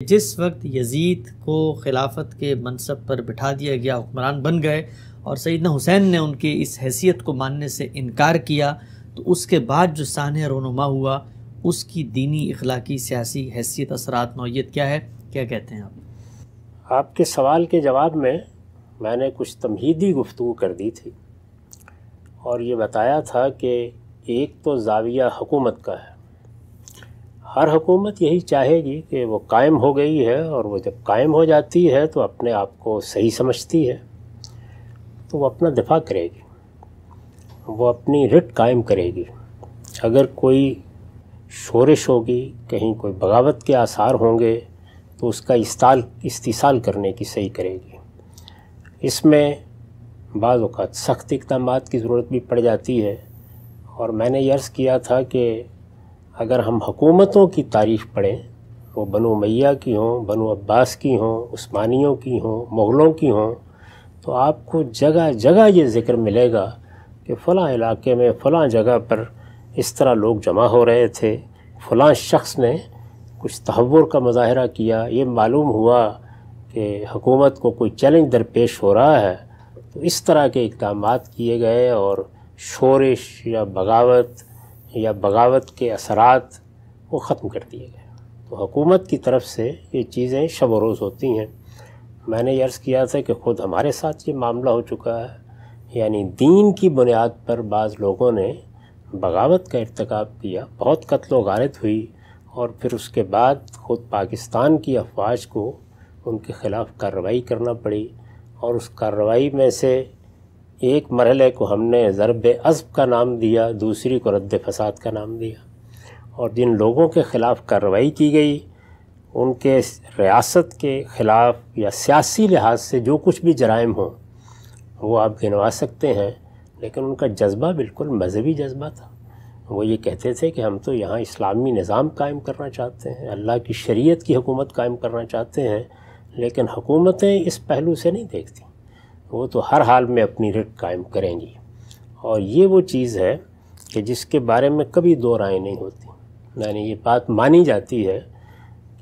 جس وقت یزید کو خلافت کے منصب پر بٹھا دیا گیا، حکمران بن گئے اور سیدنا حسین نے ان کی اس حیثیت کو ماننے سے انکار کیا، تو اس کے بعد جو سانحہ رونما ہوا اس کی دینی، اخلاقی، سیاسی حیثیت، اثرات، نوعیت کیا ہے؟ کیا کہتے ہیں آپ؟ آپ کے سوال کے جواب میں نے کچھ تمہیدی گفتگو کر دی تھی اور یہ بتایا تھا کہ ایک تو زاویہ حکومت کا ہے۔ ہر حکومت یہی چاہے گی کہ وہ قائم ہو گئی ہے، اور وہ جب قائم ہو جاتی ہے تو اپنے آپ کو صحیح سمجھتی ہے تو وہ اپنا دفاع کرے گی، وہ اپنی رٹ قائم کرے گی۔ اگر کوئی شورش ہوگی، کہیں کوئی بغاوت کے آثار ہوں گے تو اس کا استحصال کرنے کی صحیح کرے گی۔ اس میں بعض اوقات سخت اقدامات کی ضرورت بھی پڑ جاتی ہے، اور میں نے یہ عرض کیا تھا کہ اگر ہم حکومتوں کی تاریخ پڑھیں، وہ بنو امیہ کی ہوں، بنو عباس کی ہوں، عثمانیوں کی ہوں، مغلوں کی ہوں، تو آپ کو جگہ جگہ یہ ذکر ملے گا کہ فلاں علاقے میں فلاں جگہ پر اس طرح لوگ جمع ہو رہے تھے، فلاں شخص نے کچھ تہور کا مظاہرہ کیا، یہ معلوم ہوا کہ حکومت کو کوئی چیلنج درپیش ہو رہا ہے، تو اس طرح کے اقدامات کیے گئے اور شورش یا بغاوت کے اثرات وہ ختم کر دیے گئے۔ تو حکومت کی طرف سے یہ چیزیں شب و روز ہوتی ہیں۔ میں نے یہ عرض کیا تھا کہ خود ہمارے ساتھ یہ معاملہ ہو چکا ہے، یعنی دین کی بنیاد پر بعض لوگوں نے بغاوت کا ارتکاب کیا، بہت قتل و غارت ہوئی، اور پھر اس کے بعد خود پاکستان کی افواج کو ان کے خلاف کارروائی کرنا پڑی، اور اس کارروائی میں سے ایک مرحلے کو ہم نے ضرب عصب کا نام دیا، دوسری کو رد فساد کا نام دیا، اور جن لوگوں کے خلاف کارروائی کی گئی ان کے ریاست کے خلاف یا سیاسی لحاظ سے جو کچھ بھی جرائم ہوں وہ آپ گنوا سکتے ہیں، لیکن ان کا جذبہ بالکل مذہبی جذبہ تھا۔ وہ یہ کہتے تھے کہ ہم تو یہاں اسلامی نظام قائم کرنا چاہتے ہیں، اللہ کی شریعت کی حکومت قائم کرنا چاہتے ہیں، لیکن حکومتیں اس پہلو سے نہیں دیکھتی، وہ تو ہر حال میں اپنی رٹ قائم کریں گی۔ اور یہ وہ چیز ہے کہ جس کے بارے میں کبھی دو رائے نہیں ہوتی، یعنی یہ بات مانی جاتی ہے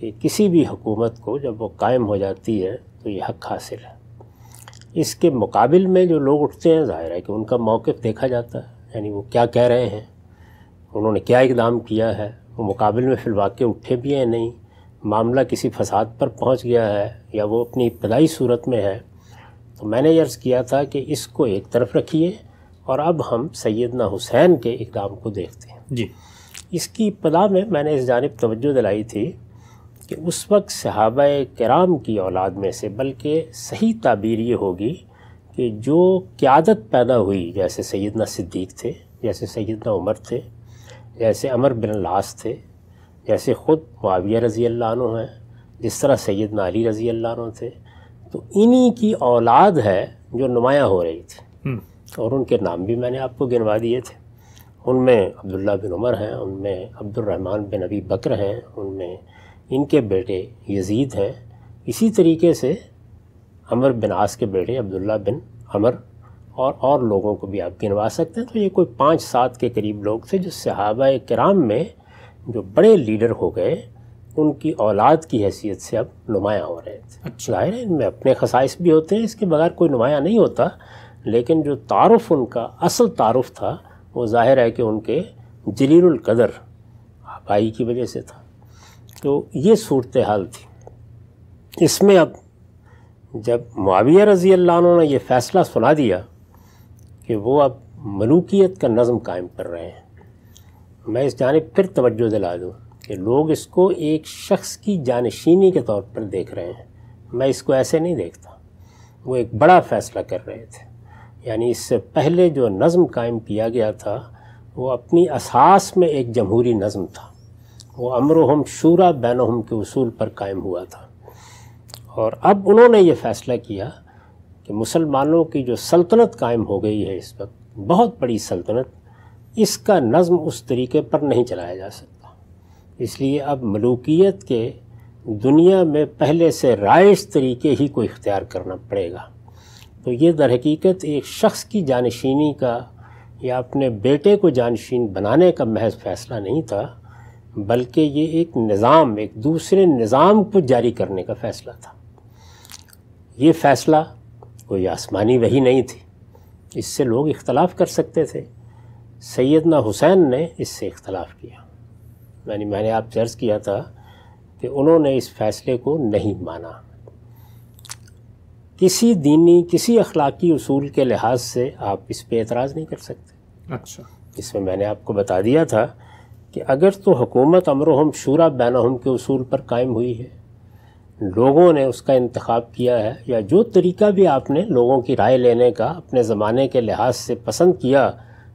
کہ کسی بھی حکومت کو جب وہ قائم ہو جاتی ہے تو یہ حق حاصل ہے۔ اس کے مقابل میں جو لوگ اٹھتے ہیں، ظاہر ہے کہ ان کا موقف دیکھا جاتا ہے، یعنی وہ کیا کہہ رہے ہیں، انہوں نے کیا اقدام کیا ہے، وہ مقابل میں فی الواقع اٹھے بھی ہیں نہیں، معاملہ کسی فساد پر پہنچ گیا ہے یا وہ اپنی ابتدائی صورت میں ہے۔ تو میں نے یہ عرض کیا تھا کہ اس کو ایک طرف رکھیے، اور اب ہم سیدنا حسین کے اقدام کو دیکھتے ہیں۔ جی، اس کی ابتدا میں نے اس جانب توجہ دلائی تھی کہ اس وقت صحابہ کرام کی اولاد میں سے، بلکہ صحیح تعبیر یہ ہوگی کہ جو قیادت پیدا ہوئی، جیسے سیدنا صدیق تھے، جیسے سیدنا عمر تھے، جیسے عمر بن العاص تھے، جیسے خود معاویہ رضی اللہ عنہ ہیں، جس طرح سیدنا علی رضی اللہ عنہ تھے، تو انہی کی اولاد ہے جو نمایاں ہو رہی تھی، اور ان کے نام بھی میں نے آپ کو گنوا دیے تھے۔ ان میں عبداللہ بن عمر ہیں، ان میں عبد الرحمن بن ابی بکر ہیں، ان میں ان کے بیٹے یزید ہیں، اسی طریقے سے عمر بن عاص کے بیٹے عبداللہ بن عمر، اور لوگوں کو بھی آپ گنوا سکتے ہیں۔ تو یہ کوئی 5-7 کے قریب لوگ تھے جو صحابہ کرام میں جو بڑے لیڈر ہو گئے، ان کی اولاد کی حیثیت سے اب نمایاں ہو رہے تھے۔ ظاہر ہے ان میں اپنے خصائص بھی ہوتے ہیں، اس کے بغیر کوئی نمایاں نہیں ہوتا، لیکن جو تعارف ان کا اصل تعارف تھا وہ ظاہر ہے کہ ان کے جلیل القدر آبائی کی وجہ سے تھا۔ تو یہ صورتحال تھی۔ اس میں اب جب معاویہ رضی اللہ عنہ نے یہ فیصلہ سنا دیا کہ وہ اب ملوکیت کا نظم قائم کر رہے ہیں، میں اس جانب پھر توجہ دلا دوں کہ لوگ اس کو ایک شخص کی جانشینی کے طور پر دیکھ رہے ہیں، میں اس کو ایسے نہیں دیکھتا۔ وہ ایک بڑا فیصلہ کر رہے تھے، یعنی اس سے پہلے جو نظم قائم کیا گیا تھا وہ اپنی اساس میں ایک جمہوری نظم تھا، وہ امرہم شورا بینہم کے اصول پر قائم ہوا تھا، اور اب انہوں نے یہ فیصلہ کیا کہ مسلمانوں کی جو سلطنت قائم ہو گئی ہے اس وقت، بہت بڑی سلطنت، اس کا نظم اس طریقے پر نہیں چلایا جا سکتا، اس لیے اب ملوکیت کے دنیا میں پہلے سے رائج طریقے ہی کو اختیار کرنا پڑے گا۔ تو یہ در حقیقت ایک شخص کی جانشینی کا یا اپنے بیٹے کو جانشین بنانے کا محض فیصلہ نہیں تھا، بلکہ یہ ایک نظام، ایک دوسرے نظام کو جاری کرنے کا فیصلہ تھا۔ یہ فیصلہ کوئی آسمانی وحی نہیں تھی، اس سے لوگ اختلاف کر سکتے تھے۔ سیدنا حسین نے اس سے اختلاف کیا، میں نے آپ سے عرض کیا تھا کہ انہوں نے اس فیصلے کو نہیں مانا۔ کسی دینی، کسی اخلاقی اصول کے لحاظ سے آپ اس پہ اعتراض نہیں کر سکتے۔ اچھا، اس میں میں نے آپ کو بتا دیا تھا کہ اگر تو حکومت امرہم شورا بینہم کے اصول پر قائم ہوئی ہے، لوگوں نے اس کا انتخاب کیا ہے، یا جو طریقہ بھی آپ نے لوگوں کی رائے لینے کا اپنے زمانے کے لحاظ سے پسند کیا،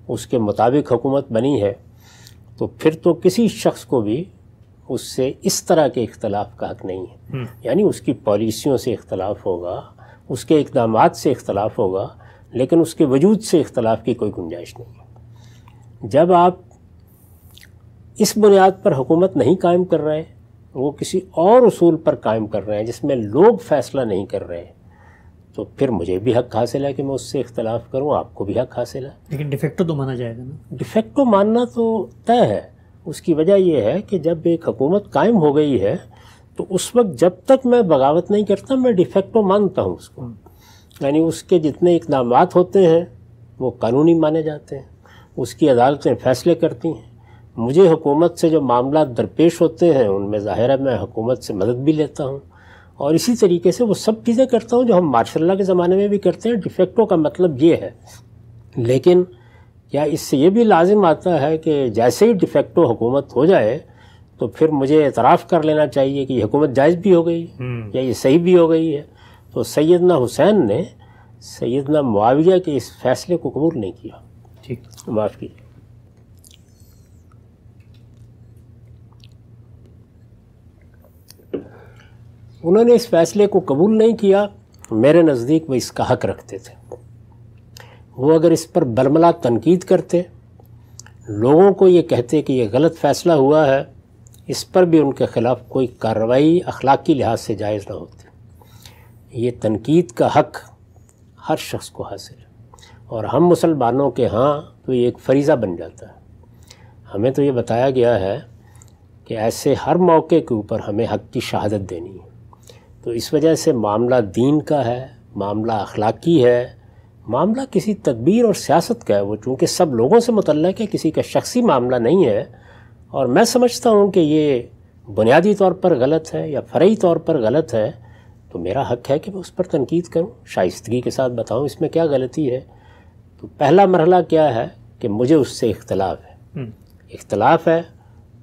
اس کے مطابق حکومت بنی ہے، تو پھر تو کسی شخص کو بھی اس سے اس طرح کے اختلاف کا حق نہیں ہے۔ یعنی اس کی پالیسیوں سے اختلاف ہوگا، اس کے اقدامات سے اختلاف ہوگا، لیکن اس کے وجود سے اختلاف کی کوئی گنجائش نہیں ہے۔ جب آپ اس بنیاد پر حکومت نہیں قائم کر رہے، وہ کسی اور اصول پر قائم کر رہے ہیں جس میں لوگ فیصلہ نہیں کر رہے، تو پھر مجھے بھی حق حاصل ہے کہ میں اس سے اختلاف کروں، آپ کو بھی حق حاصل ہے۔ لیکن ڈیفیکٹو تو مانا جائے گا نا؟ ڈیفیکٹو ماننا تو طے ہے۔ اس کی وجہ یہ ہے کہ جب ایک حکومت قائم ہو گئی ہے تو اس وقت جب تک میں بغاوت نہیں کرتا، میں ڈیفیکٹو مانتا ہوں اس کو۔ یعنی اس کے جتنے اقدامات ہوتے ہیں وہ قانونی مانے جاتے ہیں، اس کی عدالتیں فیصلے کرتی ہیں۔ مجھے حکومت سے جو معاملات درپیش ہوتے ہیں ان میں ظاہر ہے میں حکومت سے مدد بھی لیتا ہوں، اور اسی طریقے سے وہ سب چیزیں کرتا ہوں جو ہم مارشل لاء کے زمانے میں بھی کرتے ہیں۔ ڈیفیکٹو کا مطلب یہ ہے، لیکن کیا اس سے یہ بھی لازم آتا ہے کہ جیسے ہی ڈیفیکٹو حکومت ہو جائے تو پھر مجھے اعتراف کر لینا چاہیے کہ یہ حکومت جائز بھی ہو گئی یا یہ صحیح بھی ہو گئی ہے؟ تو سیدنا حسین نے سیدنا معاویہ کے اس فیصلے کو قبول نہیں کیا۔ ٹھیک، معاف کیجیے۔ انہوں نے اس فیصلے کو قبول نہیں کیا۔ میرے نزدیک وہ اس کا حق رکھتے تھے۔ وہ اگر اس پر برملا تنقید کرتے، لوگوں کو یہ کہتے کہ یہ غلط فیصلہ ہوا ہے، اس پر بھی ان کے خلاف کوئی کارروائی اخلاقی لحاظ سے جائز نہ ہوتی۔ یہ تنقید کا حق ہر شخص کو حاصل ہے، اور ہم مسلمانوں کے ہاں تو یہ ایک فریضہ بن جاتا ہے۔ ہمیں تو یہ بتایا گیا ہے کہ ایسے ہر موقع کے اوپر ہمیں حق کی شہادت دینی ہے۔ تو اس وجہ سے معاملہ دین کا ہے، معاملہ اخلاقی ہے، معاملہ کسی تدبیر اور سیاست کا ہے۔ وہ چونکہ سب لوگوں سے متعلق ہے، کسی کا شخصی معاملہ نہیں ہے، اور میں سمجھتا ہوں کہ یہ بنیادی طور پر غلط ہے یا فرعی طور پر غلط ہے، تو میرا حق ہے کہ میں اس پر تنقید کروں، شائستگی کے ساتھ بتاؤں اس میں کیا غلطی ہے۔ تو پہلا مرحلہ کیا ہے کہ مجھے اس سے اختلاف ہے۔ اختلاف ہے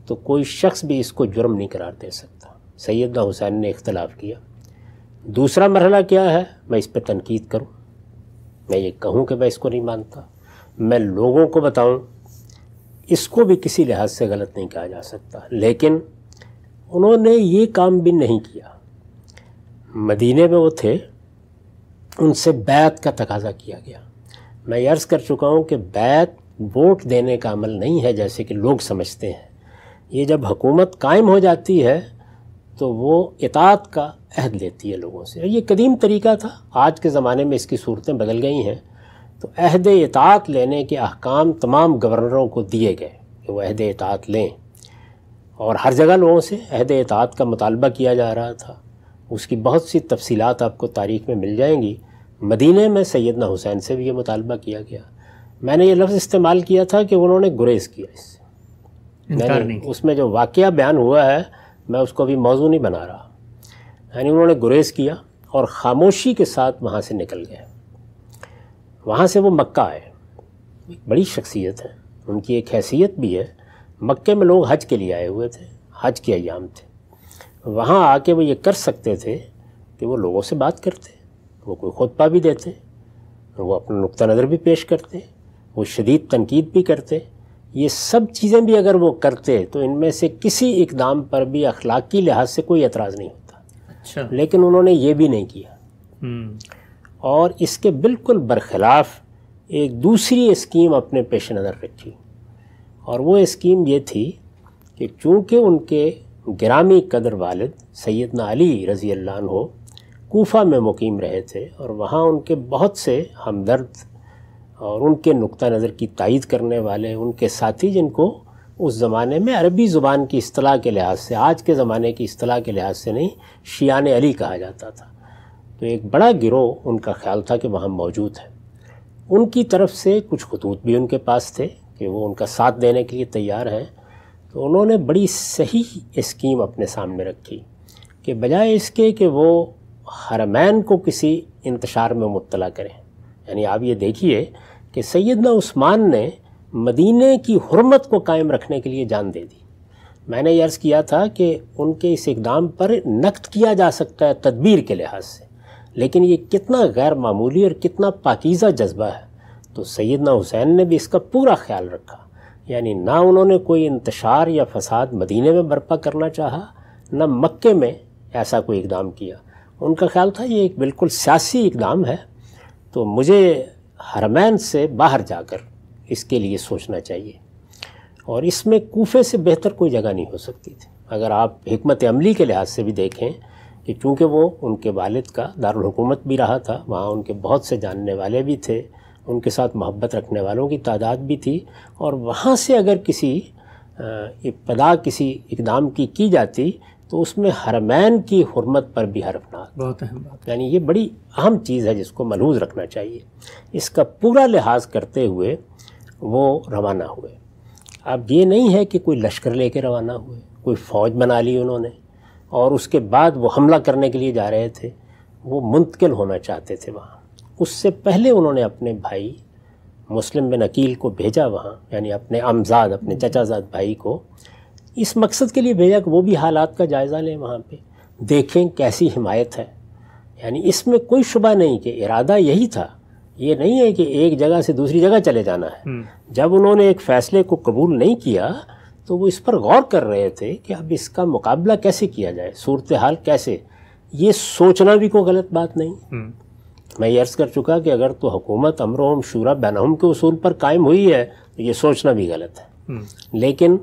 تو کوئی شخص بھی اس کو جرم نہیں قرار دے سکتا۔ سیدنا حسین نے اختلاف کیا۔ دوسرا مرحلہ کیا ہے، میں اس پہ تنقید کروں، میں یہ کہوں کہ میں اس کو نہیں مانتا، میں لوگوں کو بتاؤں، اس کو بھی کسی لحاظ سے غلط نہیں کہا جا سکتا۔ لیکن انہوں نے یہ کام بھی نہیں کیا۔ مدینے میں وہ تھے، ان سے بیعت کا تقاضا کیا گیا۔ میں یہ عرض کر چکا ہوں کہ بیعت ووٹ دینے کا عمل نہیں ہے جیسے کہ لوگ سمجھتے ہیں۔ یہ جب حکومت قائم ہو جاتی ہے تو وہ اطاعت کا عہد لیتی ہے لوگوں سے۔ یہ قدیم طریقہ تھا، آج کے زمانے میں اس کی صورتیں بدل گئی ہیں۔ تو عہد اطاعت لینے کے احکام تمام گورنروں کو دیے گئے کہ وہ عہد اطاعت لیں، اور ہر جگہ لوگوں سے عہد اطاعت کا مطالبہ کیا جا رہا تھا۔ اس کی بہت سی تفصیلات آپ کو تاریخ میں مل جائیں گی۔ مدینے میں سیدنا حسین سے بھی یہ مطالبہ کیا گیا۔ میں نے یہ لفظ استعمال کیا تھا کہ انہوں نے گریز کیا اس سے، یعنی اس میں جو واقعہ بیان ہوا ہے میں اس کو بھی موضوع نہیں بنا رہا، یعنی انہوں نے گریز کیا اور خاموشی کے ساتھ وہاں سے نکل گئے۔ وہاں سے وہ مکہ آئے، ایک بڑی شخصیت ہے، ان کی ایک حیثیت بھی ہے۔ مکے میں لوگ حج کے لیے آئے ہوئے تھے، حج کے ایام تھے، وہاں آ کے وہ یہ کر سکتے تھے کہ وہ لوگوں سے بات کرتے، وہ کوئی خطبہ بھی دیتے، وہ اپنا نقطہ نظر بھی پیش کرتے، وہ شدید تنقید بھی کرتے۔ یہ سب چیزیں بھی اگر وہ کرتے تو ان میں سے کسی اقدام پر بھی اخلاقی لحاظ سے کوئی اعتراض نہیں ہوتا۔ اچھا، لیکن انہوں نے یہ بھی نہیں کیا، اور اس کے بالکل برخلاف ایک دوسری اسکیم اپنے پیش نظر رکھی، اور وہ اسکیم یہ تھی کہ چونکہ ان کے گرامی قدر والد سیدنا علی رضی اللہ عنہ کوفہ میں مقیم رہے تھے، اور وہاں ان کے بہت سے ہمدرد اور ان کے نقطہ نظر کی تائید کرنے والے ان کے ساتھی جن کو اس زمانے میں عربی زبان کی اصطلاح کے لحاظ سے، آج کے زمانے کی اصطلاح کے لحاظ سے نہیں، شیعان علی کہا جاتا تھا۔ تو ایک بڑا گروہ ان کا خیال تھا کہ وہاں موجود ہے۔ ان کی طرف سے کچھ خطوط بھی ان کے پاس تھے کہ وہ ان کا ساتھ دینے کے لیے تیار ہیں۔ تو انہوں نے بڑی صحیح اسکیم اپنے سامنے رکھی کہ بجائے اس کے کہ وہ حرمین کو کسی انتشار میں مبتلا کریں، یعنی آپ یہ دیکھیے کہ سیدنا عثمان نے مدینے کی حرمت کو قائم رکھنے کے لیے جان دے دی۔ میں نے یہ عرض کیا تھا کہ ان کے اس اقدام پر نقد کیا جا سکتا ہے تدبیر کے لحاظ سے، لیکن یہ کتنا غیر معمولی اور کتنا پاکیزہ جذبہ ہے۔ تو سیدنا حسین نے بھی اس کا پورا خیال رکھا، یعنی نہ انہوں نے کوئی انتشار یا فساد مدینے میں برپا کرنا چاہا، نہ مکے میں ایسا کوئی اقدام کیا۔ ان کا خیال تھا یہ ایک بالکل سیاسی اقدام ہے، تو مجھے حرمین سے باہر جا کر اس کے لیے سوچنا چاہیے، اور اس میں کوفے سے بہتر کوئی جگہ نہیں ہو سکتی تھی۔ اگر آپ حکمت عملی کے لحاظ سے بھی دیکھیں کہ چونکہ وہ ان کے والد کا دارالحکومت بھی رہا تھا، وہاں ان کے بہت سے جاننے والے بھی تھے، ان کے ساتھ محبت رکھنے والوں کی تعداد بھی تھی، اور وہاں سے اگر کسی ابتدا کسی اقدام کی جاتی تو اس میں حرمین کی حرمت پر بھی حرف نہ، بہت اہم بات، یعنی یہ بڑی اہم چیز ہے جس کو ملحوظ رکھنا چاہیے۔ اس کا پورا لحاظ کرتے ہوئے وہ روانہ ہوئے۔ اب یہ نہیں ہے کہ کوئی لشکر لے کے روانہ ہوئے، کوئی فوج بنا لی انہوں نے اور اس کے بعد وہ حملہ کرنے کے لیے جا رہے تھے۔ وہ منتقل ہونا چاہتے تھے وہاں۔ اس سے پہلے انہوں نے اپنے بھائی مسلم بن عقیل کو بھیجا وہاں، یعنی اپنے عمزاد، اپنے چچا زاد بھائی کو اس مقصد کے لیے بھیجا کہ وہ بھی حالات کا جائزہ لیں، وہاں پہ دیکھیں کیسی حمایت ہے۔ یعنی اس میں کوئی شبہ نہیں کہ ارادہ یہی تھا، یہ نہیں ہے کہ ایک جگہ سے دوسری جگہ چلے جانا ہے۔ جب انہوں نے ایک فیصلے کو قبول نہیں کیا تو وہ اس پر غور کر رہے تھے کہ اب اس کا مقابلہ کیسے کیا جائے، صورتحال کیسے۔ یہ سوچنا بھی کوئی غلط بات نہیں۔ میں یہ عرض کر چکا کہ اگر تو حکومت امرہم شورا بینہم کے اصول پر قائم ہوئی ہے تو یہ سوچنا بھی غلط ہے، لیکن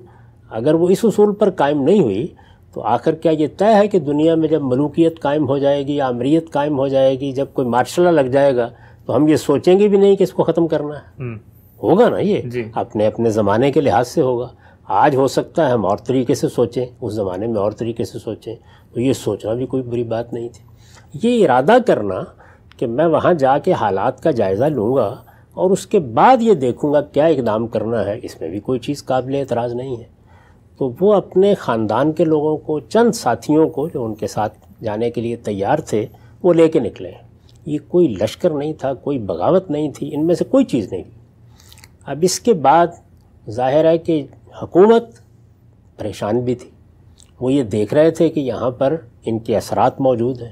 اگر وہ اس اصول پر قائم نہیں ہوئی تو آخر کیا یہ طے ہے کہ دنیا میں جب ملوکیت قائم ہو جائے گی یا امریت قائم ہو جائے گی، جب کوئی مارشل لا لگ جائے گا تو ہم یہ سوچیں گے بھی نہیں کہ اس کو ختم کرنا ہے؟ ہوگا نا، یہ اپنے اپنے زمانے کے لحاظ سے ہوگا۔ آج ہو سکتا ہے ہم اور طریقے سے سوچیں، اس زمانے میں اور طریقے سے سوچیں، تو یہ سوچنا بھی کوئی بری بات نہیں تھی۔ یہ ارادہ کرنا کہ میں وہاں جا کے حالات کا جائزہ لوں گا اور اس کے بعد یہ دیکھوں گا کیا اقدام کرنا ہے، اس میں بھی کوئی چیز قابل اعتراض نہیں ہے۔ تو وہ اپنے خاندان کے لوگوں کو، چند ساتھیوں کو جو ان کے ساتھ جانے کے لیے تیار تھے، وہ لے کے نکلے۔ یہ کوئی لشکر نہیں تھا، کوئی بغاوت نہیں تھی، ان میں سے کوئی چیز نہیں تھی۔ اب اس کے بعد ظاہر ہے کہ حکومت پریشان بھی تھی۔ وہ یہ دیکھ رہے تھے کہ یہاں پر ان کے اثرات موجود ہیں۔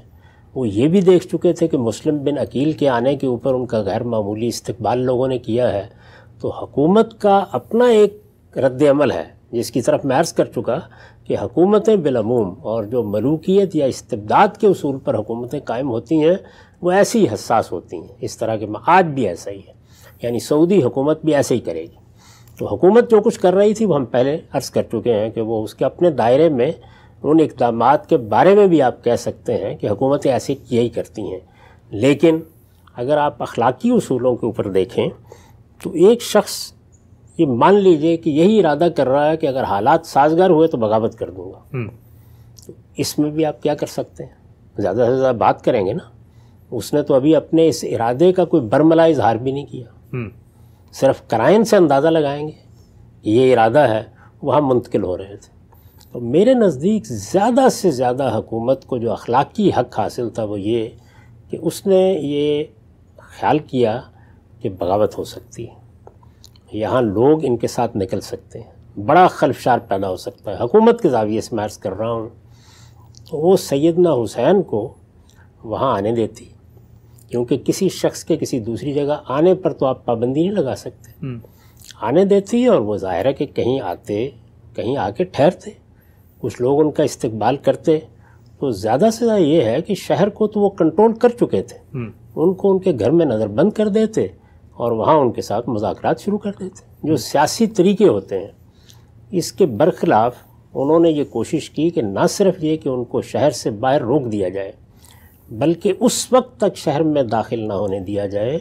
وہ یہ بھی دیکھ چکے تھے کہ مسلم بن عقیل کے آنے کے اوپر ان کا غیر معمولی استقبال لوگوں نے کیا ہے۔ تو حکومت کا اپنا ایک رد عمل ہے، جس کی طرف میں عرض کر چکا کہ حکومتیں بالعموم اور جو ملوکیت یا استبداد کے اصول پر حکومتیں قائم ہوتی ہیں وہ ایسی ہی حساس ہوتی ہیں۔ اس طرح کے آج بھی ایسا ہی ہے، یعنی سعودی حکومت بھی ایسے ہی کرے گی۔ تو حکومت جو کچھ کر رہی تھی وہ ہم پہلے عرض کر چکے ہیں کہ وہ اس کے اپنے دائرے میں ان اقدامات کے بارے میں بھی آپ کہہ سکتے ہیں کہ حکومتیں ایسے یہی کرتی ہیں۔ لیکن اگر آپ اخلاقی اصولوں کے اوپر دیکھیں تو ایک شخص یہ مان لیجئے کہ یہی ارادہ کر رہا ہے کہ اگر حالات سازگار ہوئے تو بغاوت کر دوں گا، تو اس میں بھی آپ کیا کر سکتے ہیں؟ زیادہ سے زیادہ بات کریں گے نا۔ اس نے تو ابھی اپنے اس ارادے کا کوئی برملا اظہار بھی نہیں کیا، صرف قرائن سے اندازہ لگائیں گے یہ ارادہ ہے، وہاں منتقل ہو رہے تھے۔ تو میرے نزدیک زیادہ سے زیادہ حکومت کو جو اخلاقی حق حاصل تھا وہ یہ کہ اس نے یہ خیال کیا کہ بغاوت ہو سکتی ہے، یہاں لوگ ان کے ساتھ نکل سکتے ہیں، بڑا خلفشار پیدا ہو سکتا ہے۔ حکومت کے زاویے سے میں عرض کر رہا ہوں، تو وہ سیدنا حسین کو وہاں آنے دیتی، کیونکہ کسی شخص کے کسی دوسری جگہ آنے پر تو آپ پابندی نہیں لگا سکتے، آنے دیتی، اور وہ ظاہر ہے کہ کہیں آتے، کہیں آ کے ٹھہرتے، کچھ لوگ ان کا استقبال کرتے۔ تو زیادہ سے زیادہ یہ ہے کہ شہر کو تو وہ کنٹرول کر چکے تھے، ان کو ان کے گھر میں نظر بند کر دیتے اور وہاں ان کے ساتھ مذاکرات شروع کر دیتے، جو سیاسی طریقے ہوتے ہیں۔ اس کے برخلاف انہوں نے یہ کوشش کی کہ نہ صرف یہ کہ ان کو شہر سے باہر روک دیا جائے، بلکہ اس وقت تک شہر میں داخل نہ ہونے دیا جائے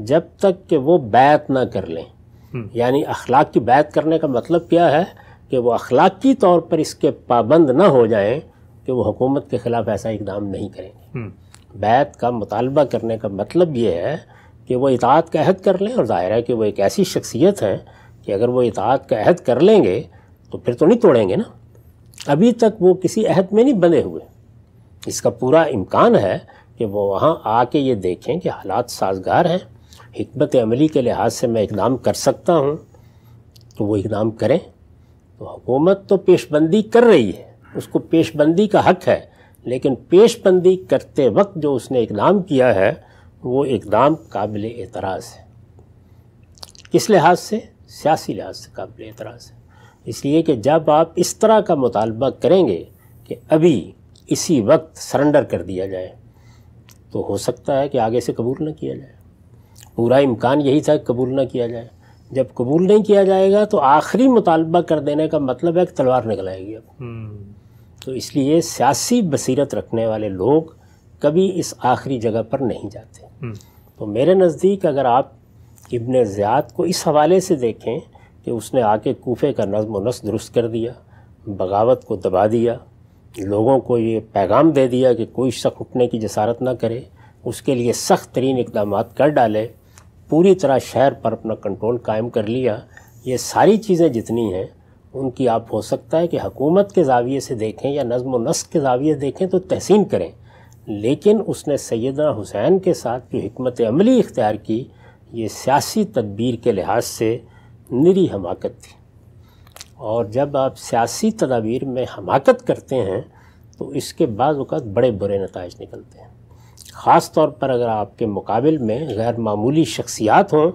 جب تک کہ وہ بیعت نہ کر لیں، یعنی اخلاق کی بیعت کرنے کا مطلب کیا ہے کہ وہ اخلاقی طور پر اس کے پابند نہ ہو جائیں کہ وہ حکومت کے خلاف ایسا اقدام نہیں کریں گے۔ بیعت کا مطالبہ کرنے کا مطلب یہ ہے کہ وہ اطاعت کا عہد کر لیں، اور ظاہر ہے کہ وہ ایک ایسی شخصیت ہے کہ اگر وہ اطاعت کا عہد کر لیں گے تو پھر تو نہیں توڑیں گے نا۔ ابھی تک وہ کسی عہد میں نہیں بندھے ہوئے، اس کا پورا امکان ہے کہ وہ وہاں آ کے یہ دیکھیں کہ حالات سازگار ہیں، حکمت عملی کے لحاظ سے میں اقدام کر سکتا ہوں تو وہ اقدام کریں۔ تو حکومت تو پیش بندی کر رہی ہے، اس کو پیش بندی کا حق ہے، لیکن پیش بندی کرتے وقت جو اس نے اقدام کیا ہے وہ اقدام قابل اعتراض ہے۔ کس لحاظ سے؟ سیاسی لحاظ سے قابل اعتراض ہے، اس لیے کہ جب آپ اس طرح کا مطالبہ کریں گے کہ ابھی اسی وقت سرنڈر کر دیا جائے تو ہو سکتا ہے کہ آگے سے قبول نہ کیا جائے۔ پورا امکان یہی تھا کہ قبول نہ کیا جائے۔ جب قبول نہیں کیا جائے گا تو آخری مطالبہ کر دینے کا مطلب ہے کہ تلوار نکل آئے گی اب۔ تو اس لیے سیاسی بصیرت رکھنے والے لوگ کبھی اس آخری جگہ پر نہیں جاتے۔ تو میرے نزدیک اگر آپ ابن زیاد کو اس حوالے سے دیکھیں کہ اس نے آ کے کوفے کا نظم و نسق درست کر دیا، بغاوت کو دبا دیا، لوگوں کو یہ پیغام دے دیا کہ کوئی شخص اٹھنے کی جسارت نہ کرے، اس کے لیے سخت ترین اقدامات کر ڈالے، پوری طرح شہر پر اپنا کنٹرول قائم کر لیا، یہ ساری چیزیں جتنی ہیں ان کی آپ ہو سکتا ہے کہ حکومت کے زاویے سے دیکھیں یا نظم و نسق کے زاویے سے دیکھیں تو تحسین کریں، لیکن اس نے سیدنا حسین کے ساتھ جو حکمت عملی اختیار کی یہ سیاسی تدبیر کے لحاظ سے نری حماقت تھی۔ اور جب آپ سیاسی تدابیر میں حماقت کرتے ہیں تو اس کے بعض اوقات بڑے برے نتائج نکلتے ہیں، خاص طور پر اگر آپ کے مقابل میں غیر معمولی شخصیات ہوں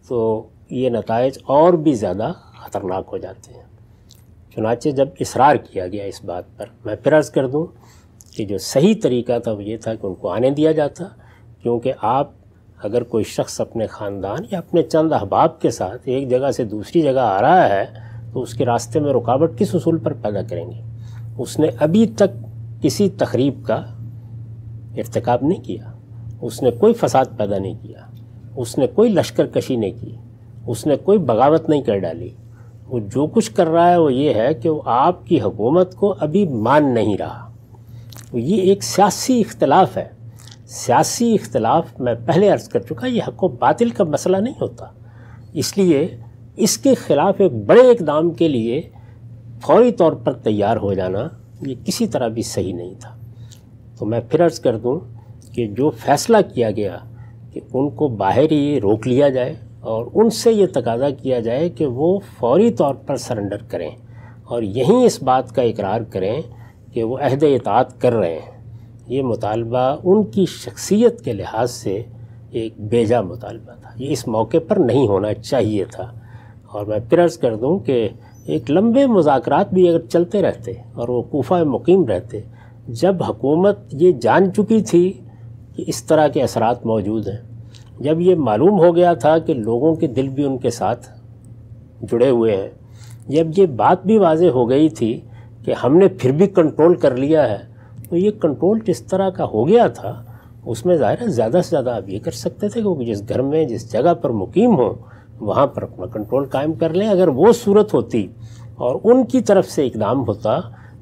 تو یہ نتائج اور بھی زیادہ خطرناک ہو جاتے ہیں۔ چنانچہ جب اصرار کیا گیا اس بات پر، میں پھر عرض کر دوں کہ جو صحیح طریقہ تھا وہ یہ تھا کہ ان کو آنے دیا جاتا، کیونکہ آپ اگر کوئی شخص اپنے خاندان یا اپنے چند احباب کے ساتھ ایک جگہ سے دوسری جگہ آ رہا ہے تو اس کے راستے میں رکاوٹ کس اصول پر پیدا کریں گے؟ اس نے ابھی تک کسی تخریب کا ارتکاب نہیں کیا، اس نے کوئی فساد پیدا نہیں کیا، اس نے کوئی لشکر کشی نہیں کی، اس نے کوئی بغاوت نہیں کر ڈالی۔ وہ جو کچھ کر رہا ہے وہ یہ ہے کہ وہ آپ کی حکومت کو ابھی مان نہیں رہا۔ یہ ایک سیاسی اختلاف ہے۔ سیاسی اختلاف میں پہلے عرض کر چکا یہ حق و باطل کا مسئلہ نہیں ہوتا، اس لیے اس کے خلاف ایک بڑے اقدام کے لیے فوری طور پر تیار ہو جانا یہ کسی طرح بھی صحیح نہیں تھا۔ تو میں پھر عرض کر دوں کہ جو فیصلہ کیا گیا کہ ان کو باہر ہی روک لیا جائے اور ان سے یہ تقاضا کیا جائے کہ وہ فوری طور پر سرنڈر کریں اور یہیں اس بات کا اقرار کریں کہ وہ عہد اطاعت کر رہے ہیں، یہ مطالبہ ان کی شخصیت کے لحاظ سے ایک بیجا مطالبہ تھا، یہ اس موقع پر نہیں ہونا چاہیے تھا۔ اور میں پھر عرض کر دوں کہ ایک لمبے مذاکرات بھی اگر چلتے رہتے اور وہ کوفہ مقیم رہتے، جب حکومت یہ جان چکی تھی کہ اس طرح کے اثرات موجود ہیں، جب یہ معلوم ہو گیا تھا کہ لوگوں کے دل بھی ان کے ساتھ جڑے ہوئے ہیں، جب یہ بات بھی واضح ہو گئی تھی کہ ہم نے پھر بھی کنٹرول کر لیا ہے، تو یہ کنٹرول جس طرح کا ہو گیا تھا اس میں ظاہر ہے زیادہ سے زیادہ آپ یہ کر سکتے تھے کہ وہ جس گھر میں جس جگہ پر مقیم ہوں وہاں پر اپنا کنٹرول قائم کر لیں۔ اگر وہ صورت ہوتی اور ان کی طرف سے اقدام ہوتا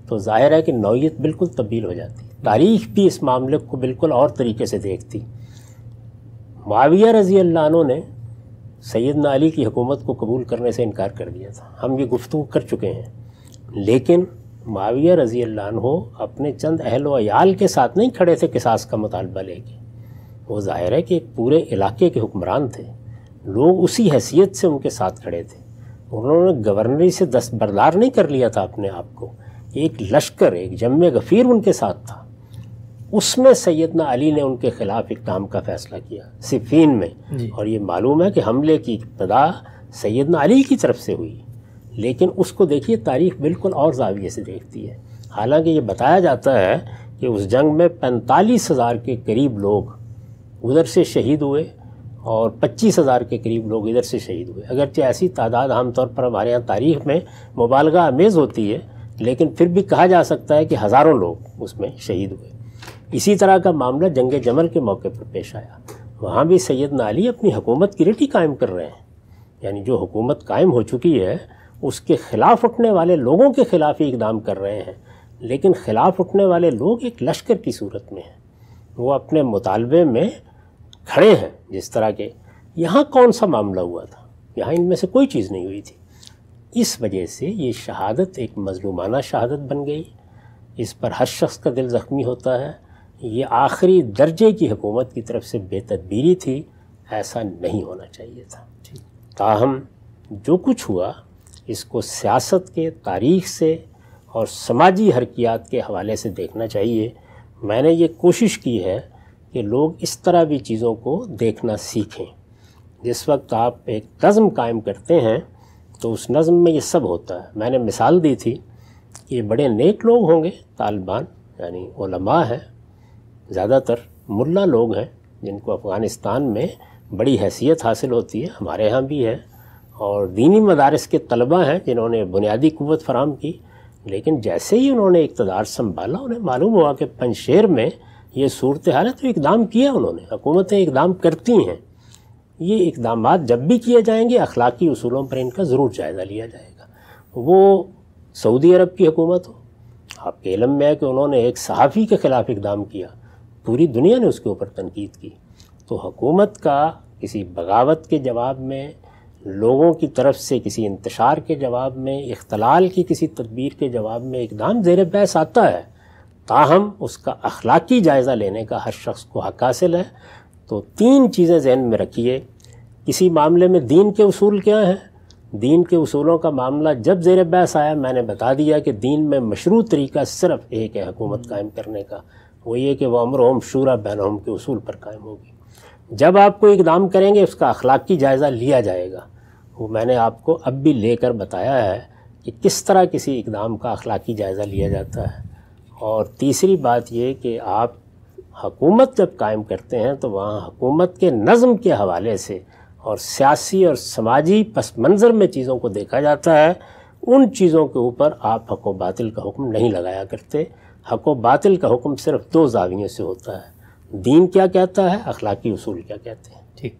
تو ظاہر ہے کہ نوعیت بالکل تبدیل ہو جاتی، تاریخ بھی اس معاملے کو بالکل اور طریقے سے دیکھتی۔ معاویہ رضی اللہ عنہ نے سیدنا علی کی حکومت کو قبول کرنے سے انکار کر دیا تھا، ہم یہ گفتگو کر چکے ہیں، لیکن معاویہ رضی اللہ عنہ اپنے چند اہل و عیال کے ساتھ نہیں کھڑے تھے قصاص کا مطالبہ لے کے، وہ ظاہر ہے کہ ایک پورے علاقے کے حکمران تھے، لوگ اسی حیثیت سے ان کے ساتھ کھڑے تھے، انہوں نے گورنری سے دستبردار نہیں کر لیا تھا اپنے آپ کو، ایک لشکر ایک جم غفیر ان کے ساتھ تھا، اس میں سیدنا علی نے ان کے خلاف اقدام کا فیصلہ کیا صفین میں، اور یہ معلوم ہے کہ حملے کی ابتدا سیدنا علی کی طرف سے ہوئی، لیکن اس کو دیکھیے تاریخ بالکل اور زاویے سے دیکھتی ہے۔ حالانکہ یہ بتایا جاتا ہے کہ اس جنگ میں 45,000 کے قریب لوگ ادھر سے شہید ہوئے اور 25,000 کے قریب لوگ ادھر سے شہید ہوئے، اگرچہ ایسی تعداد عام طور پر ہمارے ہاں تاریخ میں مبالغہ آمیز ہوتی ہے، لیکن پھر بھی کہا جا سکتا ہے کہ ہزاروں لوگ اس میں شہید ہوئے۔ اسی طرح کا معاملہ جنگ جمل کے موقع پر پیش آیا، وہاں بھی سیدنا علی اپنی حکومت کی ریٹی قائم کر رہے ہیں، یعنی جو حکومت قائم ہو چکی ہے اس کے خلاف اٹھنے والے لوگوں کے خلاف ہی اقدام کر رہے ہیں، لیکن خلاف اٹھنے والے لوگ ایک لشکر کی صورت میں ہیں، وہ اپنے مطالبے میں کھڑے ہیں جس طرح کے۔ یہاں کون سا معاملہ ہوا تھا؟ یہاں ان میں سے کوئی چیز نہیں ہوئی تھی۔ اس وجہ سے یہ شہادت ایک مظلومانہ شہادت بن گئی، اس پر ہر شخص کا دل زخمی ہوتا ہے۔ یہ آخری درجے کی حکومت کی طرف سے بے تدبیری تھی، ایسا نہیں ہونا چاہیے تھا۔ تاہم جو کچھ ہوا اس کو سیاست کے، تاریخ سے اور سماجی حرکیات کے حوالے سے دیکھنا چاہیے۔ میں نے یہ کوشش کی ہے کہ لوگ اس طرح بھی چیزوں کو دیکھنا سیکھیں۔ جس وقت آپ ایک نظم قائم کرتے ہیں تو اس نظم میں یہ سب ہوتا ہے۔ میں نے مثال دی تھی کہ یہ بڑے نیک لوگ ہوں گے، طالبان یعنی علماء ہیں، زیادہ تر ملا لوگ ہیں جن کو افغانستان میں بڑی حیثیت حاصل ہوتی ہے، ہمارے ہاں بھی ہے، اور دینی مدارس کے طلباء ہیں جنہوں نے بنیادی قوت فراہم کی۔ لیکن جیسے ہی انہوں نے اقتدار سنبھالا انہیں معلوم ہوا کہ پنجشیر میں یہ صورتحال ہے تو اقدام کیا انہوں نے۔ حکومتیں اقدام کرتی ہیں، یہ اقدامات جب بھی کیے جائیں گے اخلاقی اصولوں پر ان کا ضرور جائزہ لیا جائے گا۔ وہ سعودی عرب کی حکومت ہو، آپ کے علم میں ہے کہ انہوں نے ایک صحافی کے خلاف اقدام کیا، پوری دنیا نے اس کے اوپر تنقید کی۔ تو حکومت کا کسی بغاوت کے جواب میں، لوگوں کی طرف سے کسی انتشار کے جواب میں، اختلال کی کسی تدبیر کے جواب میں اقدام زیر بحث آتا ہے، تاہم اس کا اخلاقی جائزہ لینے کا ہر شخص کو حق حاصل ہے۔ تو تین چیزیں ذہن میں رکھیے۔ کسی معاملے میں دین کے اصول کیا ہیں؟ دین کے اصولوں کا معاملہ جب زیر بحث آیا میں نے بتا دیا کہ دین میں مشروع طریقہ صرف ایک ہے حکومت قائم کرنے کا، وہ یہ کہ وَأَمْرُهُمْ شُورَىٰ بَيْنَهُمْ کے اصول پر قائم ہوگی۔ جب آپ کو اقدام کریں گے اس کا اخلاقی جائزہ لیا جائے گا۔ وہ میں نے آپ کو اب بھی لے کر بتایا ہے کہ کس طرح کسی اقدام کا اخلاقی جائزہ لیا جاتا ہے۔ اور تیسری بات یہ کہ آپ حکومت جب قائم کرتے ہیں تو وہاں حکومت کے نظم کے حوالے سے اور سیاسی اور سماجی پس منظر میں چیزوں کو دیکھا جاتا ہے۔ ان چیزوں کے اوپر آپ حق و باطل کا حکم نہیں لگایا کرتے۔ حق و باطل کا حکم صرف دو زاویوں سے ہوتا ہے، دین کیا کہتا ہے، اخلاقی اصول کیا کہتے ہیں۔ ٹھیک۔